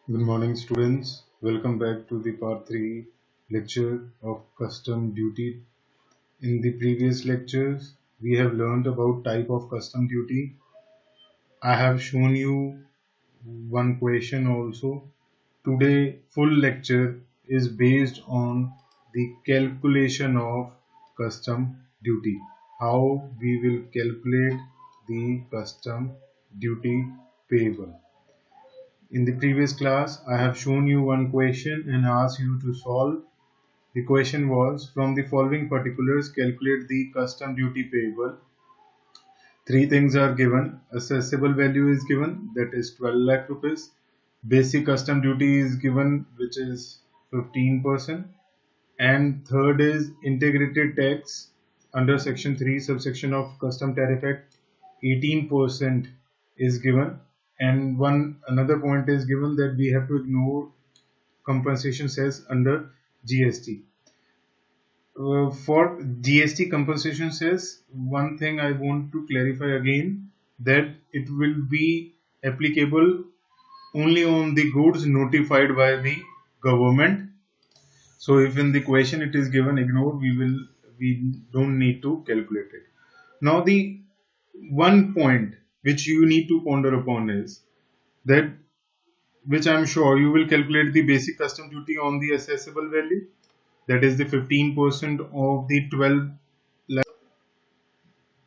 Good morning, students. Welcome back to the part 3 lecture of custom duty. In the previous lectures, we have learned about type of custom duty. I have shown you one question also. Today, full lecture is based on the calculation of custom duty. How we will calculate the custom duty payable. In the previous class, I have shown you one question and asked you to solve. The question was, from the following particulars, calculate the custom duty payable. Three things are given. Assessable value is given, that is 12 lakh rupees. Basic custom duty is given, which is 15%. And third is integrated tax under section 3 subsection of custom tariff act, 18% is given. And another point is given that we have to ignore compensation cess under GST. For GST compensation cess, one thing I want to clarify again, that it will be applicable only on the goods notified by the government. So if in the question it is given ignore, we don't need to calculate it. Now the one point which you need to ponder upon is that, which I am sure you will calculate the basic custom duty on the assessable value, that is the 15% of the 12 lakh.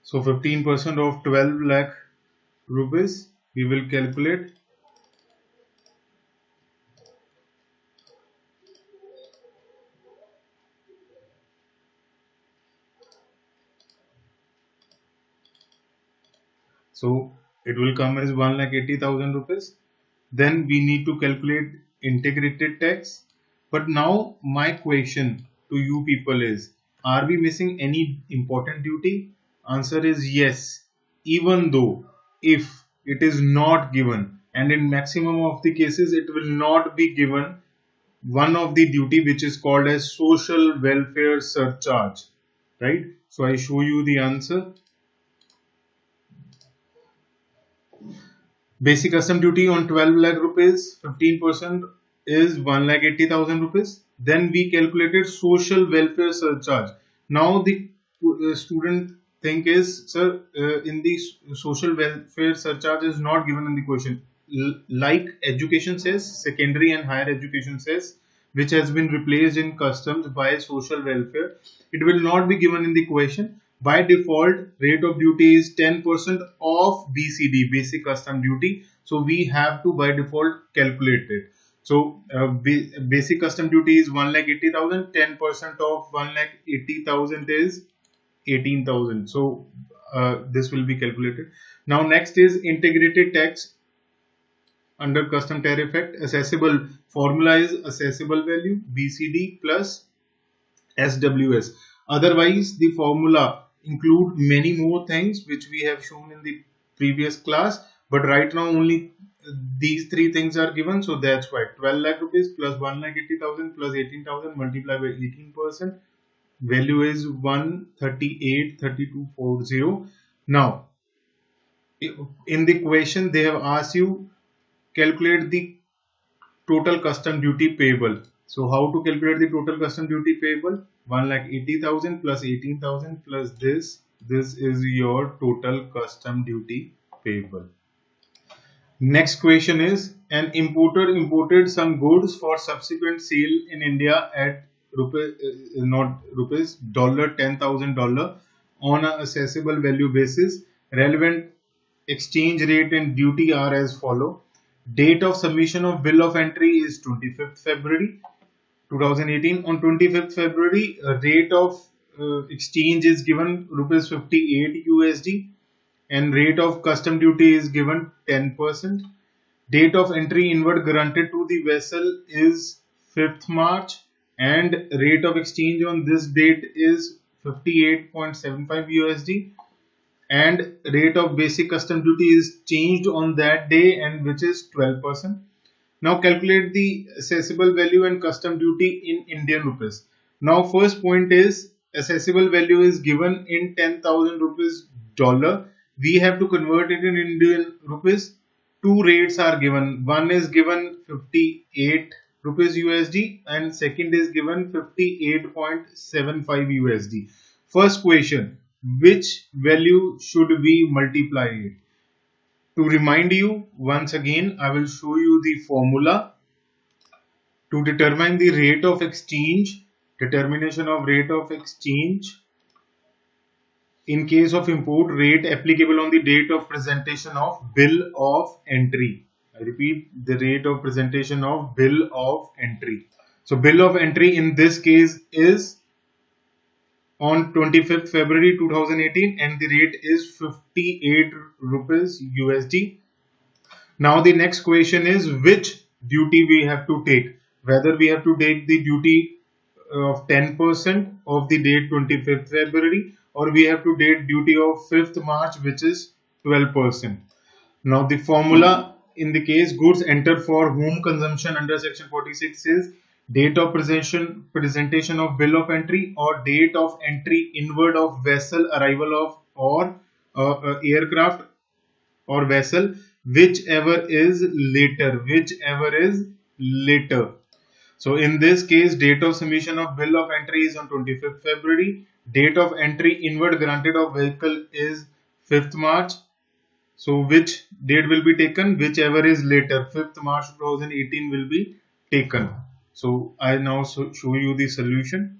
So 15% of 12 lakh rupees we will calculate. So it will come as 1,80,000 rupees. Then we need to calculate integrated tax. But now my question to you people is, are we missing any important duty? Answer is yes, even though if it is not given, and in maximum of the cases it will not be given, one of the duty which is called as social welfare surcharge, right? So I show you the answer. Basic custom duty on 12 lakh rupees, 15% is 1,80,000 rupees. Then we calculated social welfare surcharge. Now the student think is, sir, in the social welfare surcharge is not given in the question. Like education cess, secondary and higher education cess, which has been replaced in customs by social welfare, it will not be given in the question. By default, rate of duty is 10% of B.C.D, basic custom duty. So we have to by default calculate it. So basic custom duty is 1,80,000. 10% of 1,80,000 is 18,000. So this will be calculated. Now next is integrated tax under custom tariff act. Assessable formula is assessable value B.C.D plus SWS. Otherwise, the formula include many more things which we have shown in the previous class, but right now only these three things are given. So that's why 12 lakh rupees plus 1,80,000 plus 18,000 multiplied by 18%, value is 138,3240. Now in the question they have asked you calculate the total custom duty payable. So how to calculate the total custom duty payable? 1,80,000 plus 18,000 plus this. This is your total custom duty payable. Next question is, an importer imported some goods for subsequent sale in India at $10,000 on an assessable value basis. Relevant exchange rate and duty are as follow. Date of submission of bill of entry is 25th February 2018. On 25th February, rate of exchange is given rupees 58 USD and rate of custom duty is given 10%. Date of entry inward granted to the vessel is 5th March and rate of exchange on this date is 58.75 USD. And rate of basic custom duty is changed on that day, and which is 12%. Now calculate the assessable value and custom duty in Indian rupees. Now first point is, assessable value is given in 10,000 rupees dollar. We have to convert it in Indian rupees. two rates are given. One is given 58 rupees USD and second is given 58.75 USD. First question, which value should we multiply it? To remind you once again, I will show you the formula to determine the rate of exchange. Determination of rate of exchange in case of import, rate applicable on the date of presentation of bill of entry. I repeat, the rate of presentation of bill of entry. So bill of entry in this case is on 25th February 2018 and the rate is 58 rupees USD. Now the next question is which duty we have to take. Whether we have to take the duty of 10% of the date 25th February or we have to take duty of 5th March which is 12%. Now the formula in the case goods entered for home consumption under section 46 is date of presentation of bill of entry or date of entry inward of vessel arrival of or aircraft or vessel, whichever is later. So in this case, date of submission of bill of entry is on 25th February. Date of entry inward granted of vehicle is 5th March. So which date will be taken? Whichever is later. 5th March 2018 will be taken. So I now show you the solution.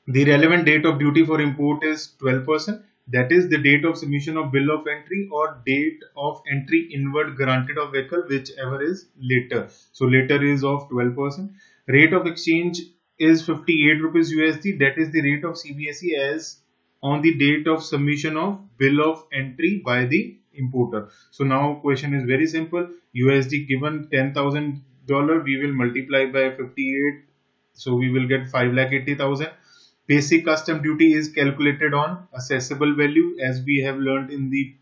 The relevant date of duty for import is 12%. That is the date of submission of bill of entry or date of entry inward granted of vehicle, whichever is later. So later is of 12%. Rate of exchange is 58 rupees USD. That is the rate of CBSE as on the date of submission of bill of entry by the importer. So now question is very simple. USD given $10,000, we will multiply by 58. So we will get 5,80,000. Basic custom duty is calculated on assessable value as we have learned in the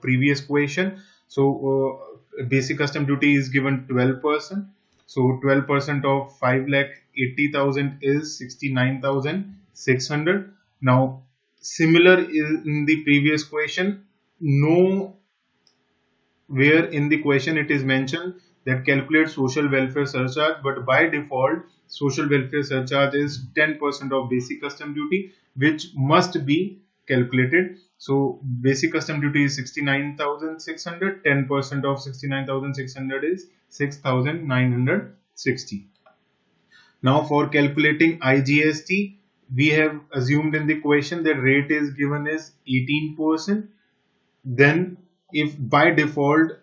previous question. So basic custom duty is given 12%. So 12% of 5,80,000 is 69,600. Now similar in the previous question, no where in the question it is mentioned that calculate social welfare surcharge, but by default social welfare surcharge is 10% of basic custom duty which must be calculated. So basic custom duty is 69,600, 10% of 69,600 is 6,960. Now for calculating IGST, we have assumed in the question that rate is given as 18%. Then if by default,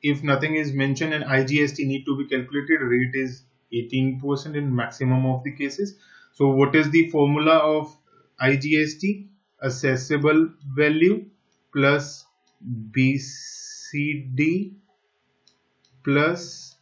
if nothing is mentioned and IGST need to be calculated, rate is 18% in maximum of the cases. So what is the formula of IGST? Assessable value plus B.C.D plus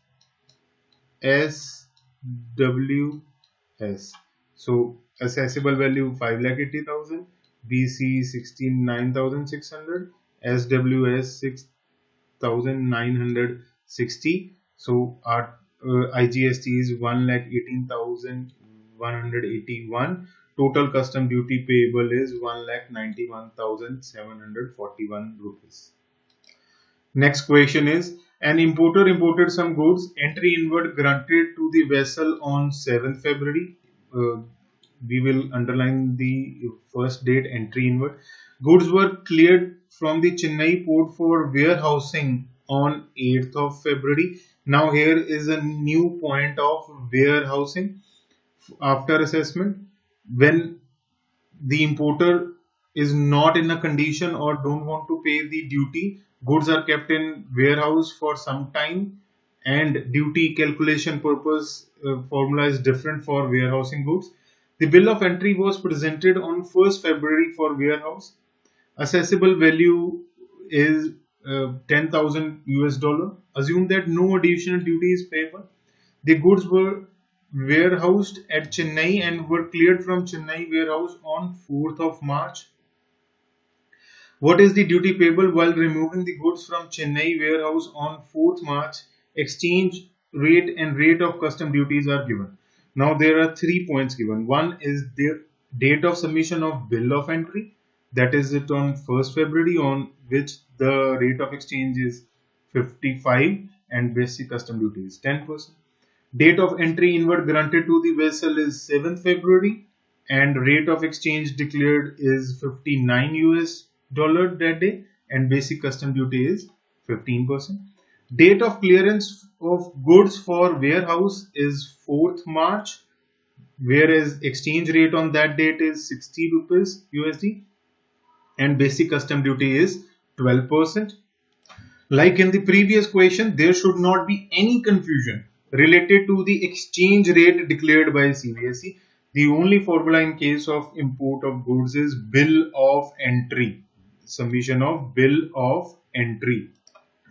SWS. So assessable value 5,80,000, BC 69,600, SWS 6,960. So our IGST is 1,18,181. Total custom duty payable is 1,91,741 rupees. Next question is, an importer imported some goods, entry inward granted to the vessel on 7th February. We will underline the first date, entry inward. Goods were cleared from the Chennai port for warehousing on 8th of February. Now here is a new point of warehousing after assessment. When the importer is not in a condition or don't want to pay the duty, goods are kept in warehouse for some time and duty calculation purpose formula is different for warehousing goods. The bill of entry was presented on 1st February for warehouse. Assessable value is 10,000 US dollar. Assume that no additional duty is payable. The goods were warehoused at Chennai and were cleared from Chennai warehouse on 4th of March. What is the duty payable while removing the goods from Chennai warehouse on 4th March? Exchange rate and rate of custom duties are given. Now there are 3 points given. One is the date of submission of bill of entry. That is it on 1st February on which the rate of exchange is 55 and basic custom duty is 10%. Date of entry inward granted to the vessel is 7th February and rate of exchange declared is 59 US dollar that day and basic custom duty is 15%. Date of clearance of goods for warehouse is 4th March, whereas exchange rate on that date is 60 rupees USD and basic custom duty is 12%. Like in the previous question, there should not be any confusion related to the exchange rate declared by CBSE. The only formula in case of import of goods is bill of entry, submission of bill of entry.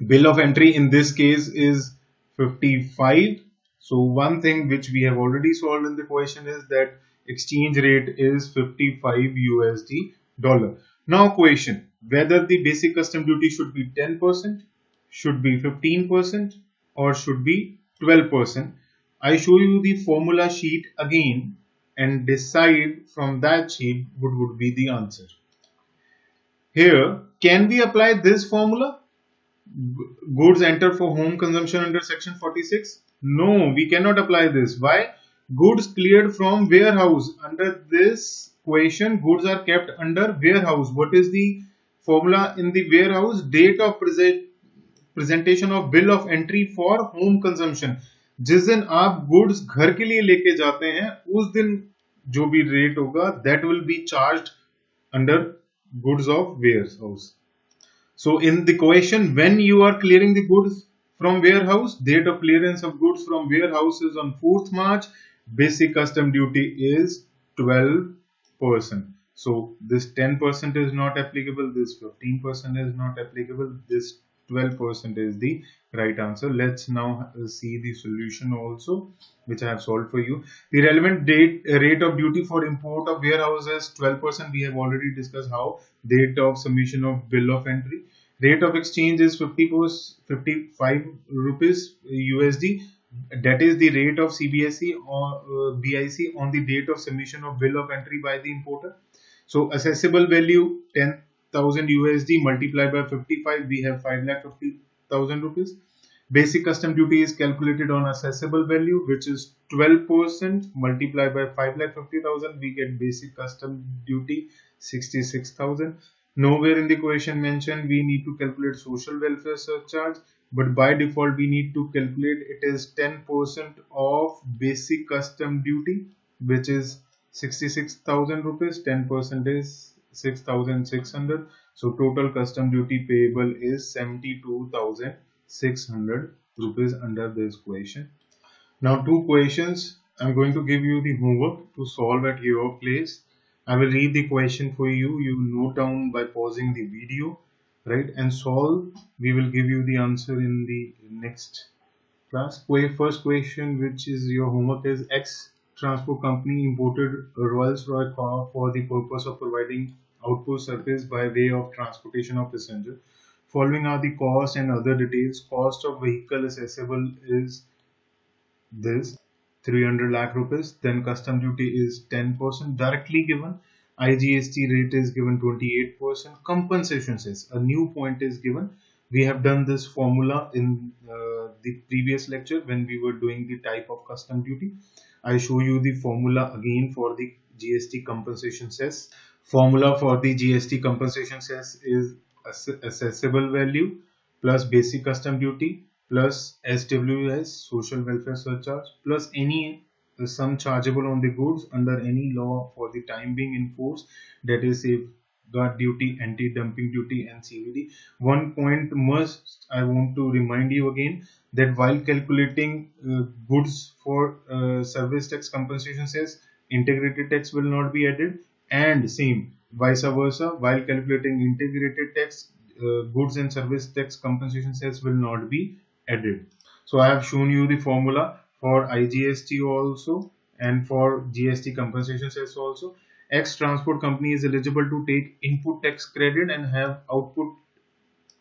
Bill of entry in this case is 55. So one thing which we have already solved in the question is that exchange rate is 55 USD dollar. Now question, whether the basic custom duty should be 10%, should be 15% or should be 12%. I show you the formula sheet again and decide from that sheet what would be the answer. Here, can we apply this formula? Goods enter for home consumption under section 46? No, we cannot apply this. Why? Goods cleared from warehouse. Under this question, goods are kept under warehouse. What is the formula in the warehouse? Date of presentation of bill of entry for home consumption. जिस दिन आप goods घर के लिए लेके जाते हैं उस दिन जो भी rate होगा that will be charged under goods of warehouse. So in the question, when you are clearing the goods from warehouse, date of clearance of goods from warehouse is on 4th March. Basic custom duty is 12%. So this 10% is not applicable. This 15% is not applicable. This 12% is the right answer. Let's now see the solution also, which I have solved for you. The relevant rate of duty for import of warehouse is 12%. We have already discussed how. Date of submission of bill of entry. Rate of exchange is 55 rupees USD. That is the rate of CBSE or BIC on the date of submission of bill of entry by the importer. So assessable value 10,000 USD multiplied by 55, we have 5,50,000 rupees. Basic custom duty is calculated on assessable value, which is 12% multiplied by 5,50,000. We get basic custom duty 66,000. Nowhere in the question mentioned we need to calculate social welfare surcharge, but by default we need to calculate it is 10% of basic custom duty, which is 66,000 rupees. 10% is 6,600. So total custom duty payable is 72,600 rupees under this question. Now two questions. I'm going to give you the homework to solve at your place. I will read the question for you. You note down by pausing the video, right, and solve. We will give you the answer in the next class. First question, which is your homework, is X transport company imported a Rolls-Royce car for the purpose of providing outpost service by way of transportation of passenger. Following are the cost and other details. Cost of vehicle assessable is this 300 lakh rupees. Then custom duty is 10% directly given. IGST rate is given 28%. Compensation cess, a new point is given. We have done this formula in the previous lecture when we were doing the type of custom duty. I show you the formula again for the GST compensation cess. Formula for the GST compensation cess is assessable value plus basic custom duty plus SWS, social welfare surcharge, plus any sum chargeable on the goods under any law for the time being in force, that is safeguard duty, anti-dumping duty and CVD. One point must I want to remind you again, that while calculating goods for service tax compensation cess, integrated tax will not be added, and same vice versa, while calculating integrated tax, goods and service tax compensation cess will not be added. So I have shown you the formula for IGST also and for GST compensation cess also. X transport company is eligible to take input tax credit and have output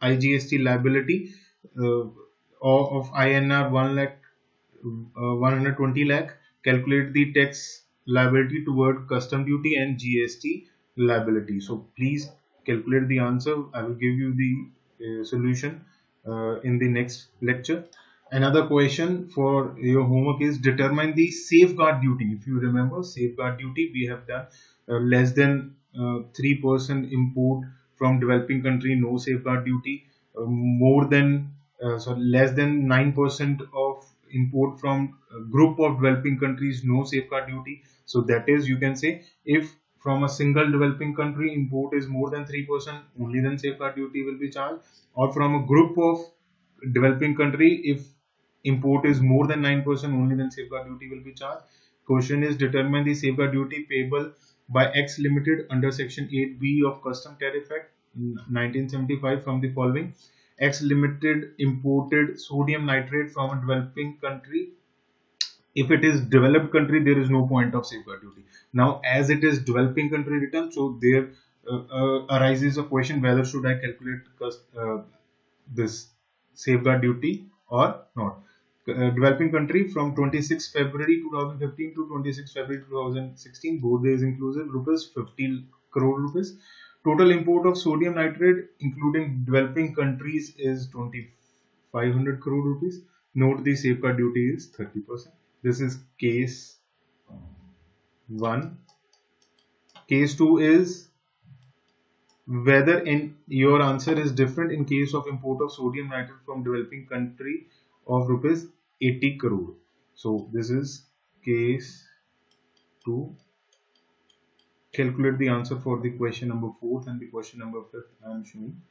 IGST liability of INR 120 lakh. Calculate the tax liability toward custom duty and GST liability. So please calculate the answer. I will give you the solution in the next lecture. Another question for your homework is determine the safeguard duty. If you remember, safeguard duty we have done less than 3% import from developing country, no safeguard duty. More than less than 9% of import from a group of developing countries, no safeguard duty. So that is, you can say, if from a single developing country import is more than 3%, only then safeguard duty will be charged, or from a group of developing country, if import is more than 9%, only then safeguard duty will be charged. Question is determine the safeguard duty payable by X Limited under Section 8B of Custom Tariff Act 1975 from the following. X Limited imported sodium nitrate from a developing country. If it is developed country, there is no point of safeguard duty. Now, as it is developing country return, so there arises a question whether should I calculate this safeguard duty or not. Developing country from 26 February 2015 to 26 February 2016, both days inclusive, rupees 50 crore rupees. Total import of sodium nitrate including developing countries is 2500 crore rupees. Note the safeguard duty is 30%. This is case 1. Case 2 is whether in your answer is different in case of import of sodium nitrate from developing country of rupees 80 crore. So this is case 2. Calculate the answer for the question number 4 and the question number 5 I am showing.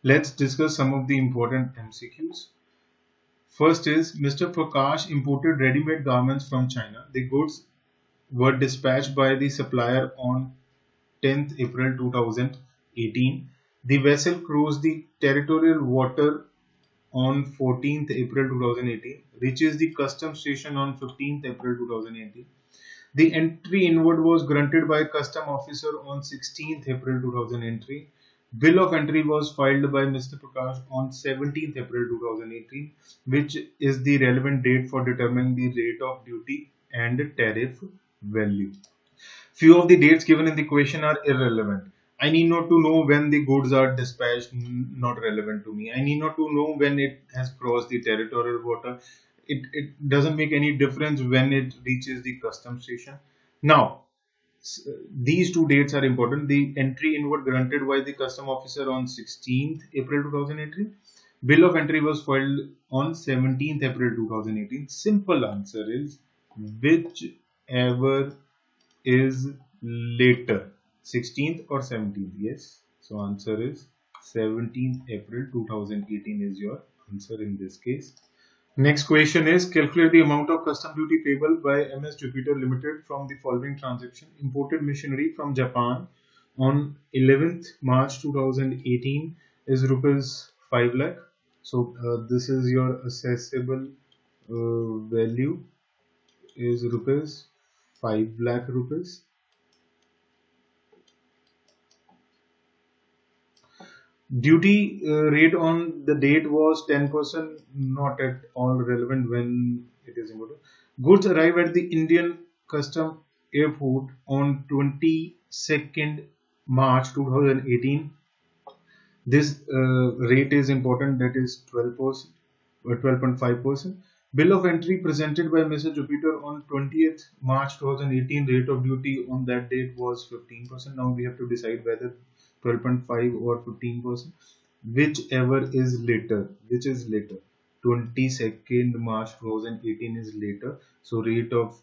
Let's discuss some of the important MCQs. First is Mr. Prakash imported ready-made garments from China. The goods were dispatched by the supplier on 10th April 2018. The vessel crossed the territorial water on 14th April 2018, reaches the customs station on 15th April 2018. The entry inward was granted by custom officer on 16th April 2018. Bill of entry was filed by Mr. Prakash on 17th April 2018, which is the relevant date for determining the rate of duty and tariff value. Few of the dates given in the question are irrelevant. I need not to know when the goods are dispatched, not relevant to me. I need not to know when it has crossed the territorial water. It doesn't make any difference when it reaches the customs station. Now, these two dates are important. The entry inward granted by the custom officer on 16th April 2018. Bill of entry was filed on 17th April 2018. Simple answer is whichever is later, 16th or 17th. Yes, so answer is 17th April 2018 is your answer in this case. Next question is calculate the amount of custom duty payable by MS Jupiter Limited from the following transaction. Imported machinery from Japan on 11th March 2018 is rupees 5 lakh. So this is your assessable value is rupees 5 lakh rupees. Duty rate on the date was 10%, not at all relevant when it is imported. Goods arrive at the Indian Custom Airport on 22nd March 2018. This rate is important, that is 12%, 12.5%. Bill of entry presented by Mr. Jupiter on 20th March 2018, rate of duty on that date was 15%. Now we have to decide whether 12.5 or 15%, whichever is later. Which is later? 22nd March 2018 is later, so rate of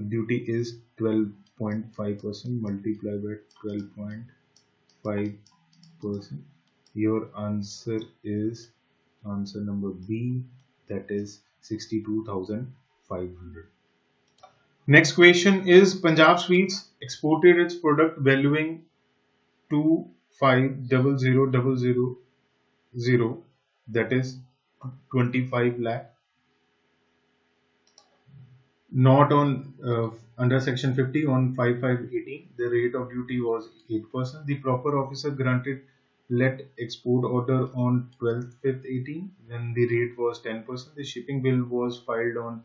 duty is 12.5% multiplied by 12.5%. Your answer is answer number B, that is 62,500. Next question is Punjab Sweets exported its product valuing 25,000,000, that is 25 lakh, not on under section 50 on 5518. The rate of duty was 8%. The proper officer granted let export order on 12th 5th 18 when the rate was 10%. The shipping bill was filed on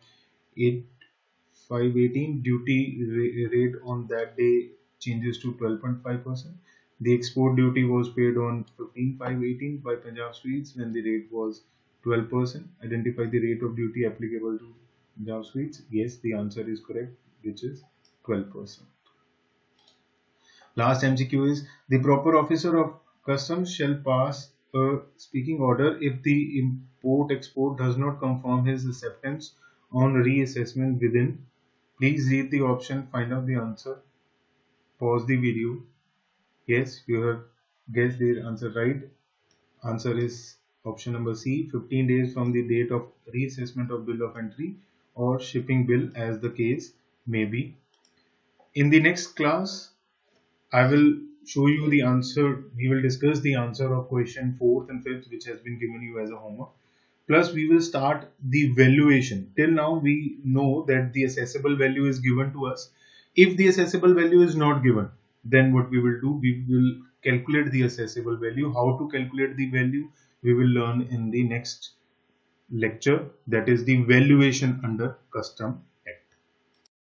8/5/18. Duty rate on that day changes to 12.5%. The export duty was paid on 15/5/18 by Punjab Sweets when the rate was 12%. Identify the rate of duty applicable to Punjab Sweets. Yes, the answer is correct, which is 12%. Last MCQ is the proper officer of customs shall pass a speaking order if the import export does not confirm his acceptance on reassessment within. Please read the option, find out the answer, pause the video. Yes, you have guessed the answer right. Answer is option number C, 15 days from the date of reassessment of bill of entry or shipping bill as the case may be. In the next class, I will show you the answer. We will discuss the answer of question 4th and 5th, which has been given you as a homework. Plus, we will start the valuation. Till now, we know that the assessable value is given to us. If the assessable value is not given, then what we will do, we will calculate the assessable value. How to calculate the value, we will learn in the next lecture. That is the valuation under custom